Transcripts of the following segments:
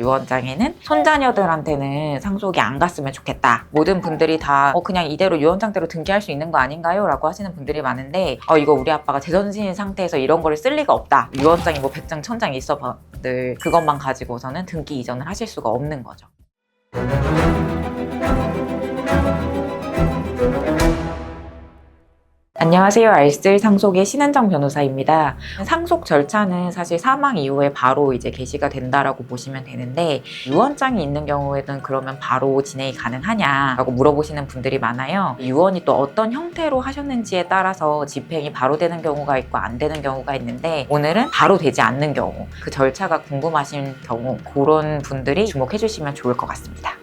유언장에는 손자녀들한테는 상속이 안 갔으면 좋겠다. 모든 분들이 다 그냥 이대로 유언장대로 등기할 수 있는 거 아닌가요? 라고 하시는 분들이 많은데 이거 우리 아빠가 제정신인 상태에서 이런 거를 쓸 리가 없다. 유언장이 뭐 100장 1000장 있어봐들 그것만 가지고서는 등기 이전을 하실 수가 없는 거죠. 안녕하세요. 알쓸 상속의 신은정 변호사입니다. 상속 절차는 사실 사망 이후에 바로 이제 개시가 된다라고 보시면 되는데 유언장이 있는 경우에는 그러면 바로 진행이 가능하냐라고 물어보시는 분들이 많아요. 유언이 또 어떤 형태로 하셨는지에 따라서 집행이 바로 되는 경우가 있고 안 되는 경우가 있는데 오늘은 바로 되지 않는 경우, 그 절차가 궁금하신 경우 그런 분들이 주목해 주시면 좋을 것 같습니다.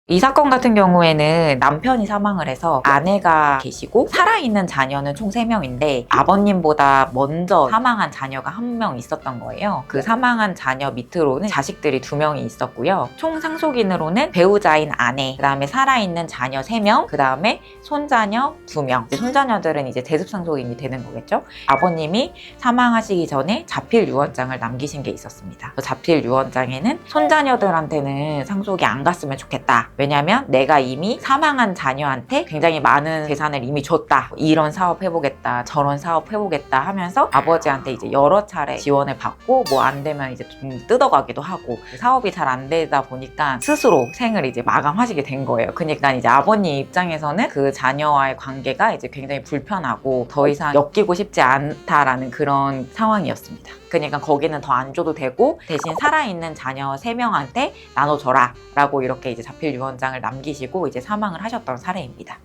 이 사건 같은 경우에는 남편이 사망을 해서 아내가 계시고 살아있는 자녀는 총 3명인데 아버님보다 먼저 사망한 자녀가 1명 있었던 거예요. 그 사망한 자녀 밑으로는 자식들이 2명이 있었고요. 총 상속인으로는 배우자인 아내, 그 다음에 살아있는 자녀 3명, 그 다음에 손자녀 2명. 손자녀들은 이제 대습상속인이 되는 거겠죠. 아버님이 사망하시기 전에 자필 유언장을 남기신 게 있었습니다. 자필 유언장에는 손자녀들한테는 상속이 안 갔으면 좋겠다. 왜냐면 내가 이미 사망한 자녀한테 굉장히 많은 재산을 이미 줬다. 이런 사업 해보겠다, 저런 사업 해보겠다 하면서 아버지한테 이제 여러 차례 지원을 받고 뭐 안 되면 이제 좀 뜯어가기도 하고 사업이 잘 안 되다 보니까 스스로 생을 이제 마감하시게 된 거예요. 그러니까 이제 아버님 입장에서는 그 자녀와의 관계가 이제 굉장히 불편하고 더 이상 엮이고 싶지 않다라는 그런 상황이었습니다. 그러니까 거기는 더 안 줘도 되고 대신 살아있는 자녀 3명한테 나눠줘라 라고 이렇게 이제 자필 유언장을 남기시고 이제 사망을 하셨던 사례입니다.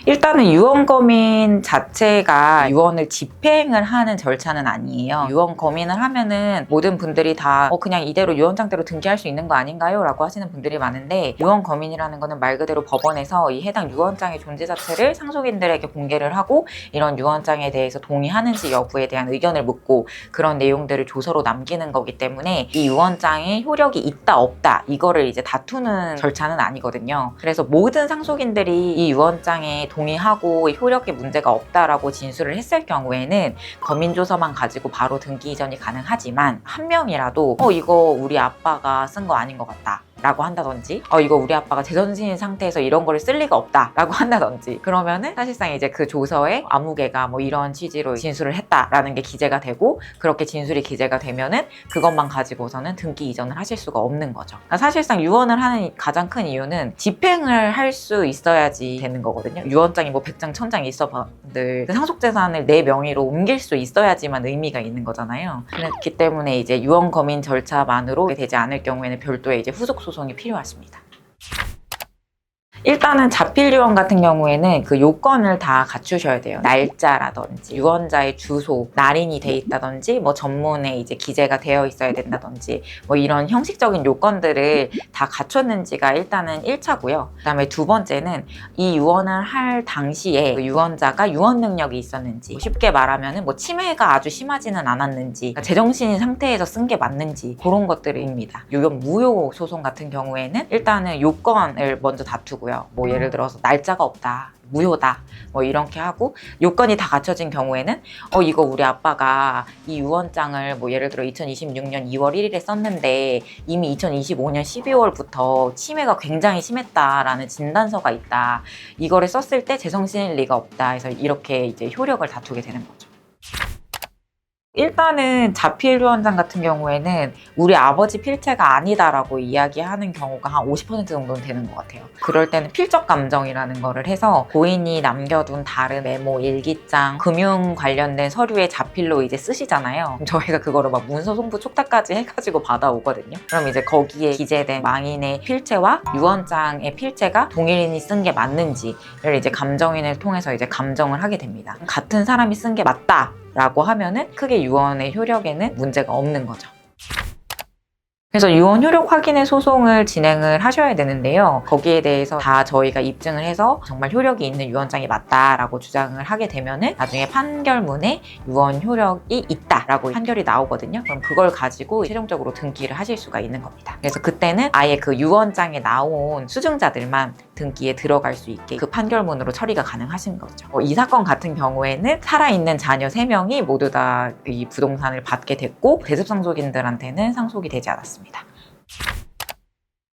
일단은 유언검인 자체가 유언을 집행을 하는 절차는 아니에요. 유언검인을 하면은 모든 분들이 다 그냥 이대로 유언장대로 등기할 수 있는 거 아닌가요? 라고 하시는 분들이 많은데 유언검인이라는 거는 말 그대로 법원에서 이 해당 유언장의 존재 자체를 상속인들에게 공개를 하고 이런 유언장에 대해서 동의하는지 여부에 대한 의견을 묻고 그런 내용들을 조서로 남기는 거기 때문에 이 유언장에 효력이 있다 없다 이거를 이제 다투는 절차는 아니거든요. 그래서 모든 상속인들이 이 유언장에 동의하고 효력에 문제가 없다라고 진술을 했을 경우에는 검인조서만 가지고 바로 등기 이전이 가능하지만 한 명이라도 이거 우리 아빠가 쓴 거 아닌 것 같다 라고 한다든지 이거 우리 아빠가 제정신인 상태에서 이런 거를 쓸 리가 없다 라고 한다든지 그러면은 사실상 이제 그 조서에 아무개가 뭐 이런 취지로 진술을 했다라는 게 기재가 되고 그렇게 진술이 기재가 되면은 그것만 가지고서는 등기 이전을 하실 수가 없는 거죠. 그러니까 사실상 유언을 하는 가장 큰 이유는 집행을 할 수 있어야지 되는 거거든요. 유언장이 뭐 100장 1000장 있어봐들 그 상속재산을 내 명의로 옮길 수 있어야지만 의미가 있는 거잖아요. 그렇기 때문에 이제 유언검인 절차만으로 되지 않을 경우에는 별도의 이제 후속 소송이 필요하십니다. 일단은 자필 유언 같은 경우에는 그 요건을 다 갖추셔야 돼요. 날짜라든지 유언자의 주소, 날인이 돼 있다든지 뭐 전문에 이제 기재가 되어 있어야 된다든지 뭐 이런 형식적인 요건들을 다 갖췄는지가 일단은 1차고요. 그다음에 두 번째는 이 유언을 할 당시에 그 유언자가 유언 능력이 있었는지 쉽게 말하면은 뭐 치매가 아주 심하지는 않았는지 그러니까 제정신인 상태에서 쓴 게 맞는지 그런 것들입니다. 유언 무효 소송 같은 경우에는 일단은 요건을 먼저 다투고요. 뭐 예를 들어서 날짜가 없다, 무효다 뭐 이렇게 하고 요건이 다 갖춰진 경우에는 이거 우리 아빠가 이 유언장을 뭐 예를 들어 2026년 2월 1일에 썼는데 이미 2025년 12월부터 치매가 굉장히 심했다라는 진단서가 있다. 이거를 썼을 때 제정신일 리가 없다 해서 이렇게 이제 효력을 다투게 되는 거죠. 일단은 자필 유언장 같은 경우에는 우리 아버지 필체가 아니다라고 이야기하는 경우가 한 50% 정도는 되는 것 같아요. 그럴 때는 필적 감정이라는 거를 해서 고인이 남겨둔 다른 메모, 일기장, 금융 관련된 서류에 자필로 이제 쓰시잖아요. 그럼 저희가 그거를 막 문서 송부 촉탁까지 해가지고 받아오거든요. 그럼 이제 거기에 기재된 망인의 필체와 유언장의 필체가 동일인이 쓴 게 맞는지를 이제 감정인을 통해서 이제 감정을 하게 됩니다. 같은 사람이 쓴 게 맞다 라고 하면은 크게 유언의 효력에는 문제가 없는 거죠. 그래서 유언 효력 확인의 소송을 진행을 하셔야 되는데요. 거기에 대해서 다 저희가 입증을 해서 정말 효력이 있는 유언장이 맞다라고 주장을 하게 되면은 나중에 판결문에 유언 효력이 있다라고 판결이 나오거든요. 그럼 그걸 가지고 최종적으로 등기를 하실 수가 있는 겁니다. 그래서 그때는 아예 그 유언장에 나온 수증자들만 등기에 들어갈 수 있게 그 판결문으로 처리가 가능하신 거죠. 이 사건 같은 경우에는 살아있는 자녀 3명이 모두 다 이 부동산을 받게 됐고 대습상속인들한테는 상속이 되지 않았습니다.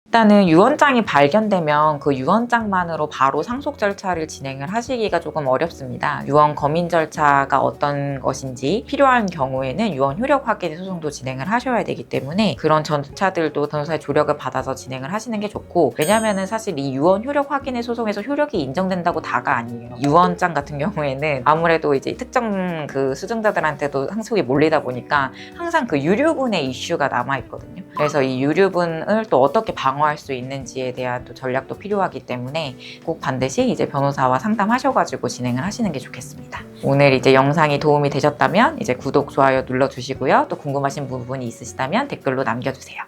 일단은 유언장이 발견되면 그 유언장만으로 바로 상속 절차를 진행을 하시기가 조금 어렵습니다. 유언 검인 절차가 어떤 것인지 필요한 경우에는 유언 효력 확인 소송도 진행을 하셔야 되기 때문에 그런 절차들도 변호사의 조력을 받아서 진행을 하시는 게 좋고, 왜냐면은 사실 이 유언 효력 확인의 소송에서 효력이 인정된다고 다가 아니에요. 유언장 같은 경우에는 아무래도 이제 특정 그 수증자들한테도 상속이 몰리다 보니까 항상 그 유류분의 이슈가 남아있거든요. 그래서 이 유류분을 또 어떻게 방어할 수 있는지에 대한 또 전략도 필요하기 때문에 꼭 반드시 이제 변호사와 상담하셔가지고 진행을 하시는 게 좋겠습니다. 오늘 이제 영상이 도움이 되셨다면 이제 구독, 좋아요 눌러주시고요. 또 궁금하신 부분이 있으시다면 댓글로 남겨주세요.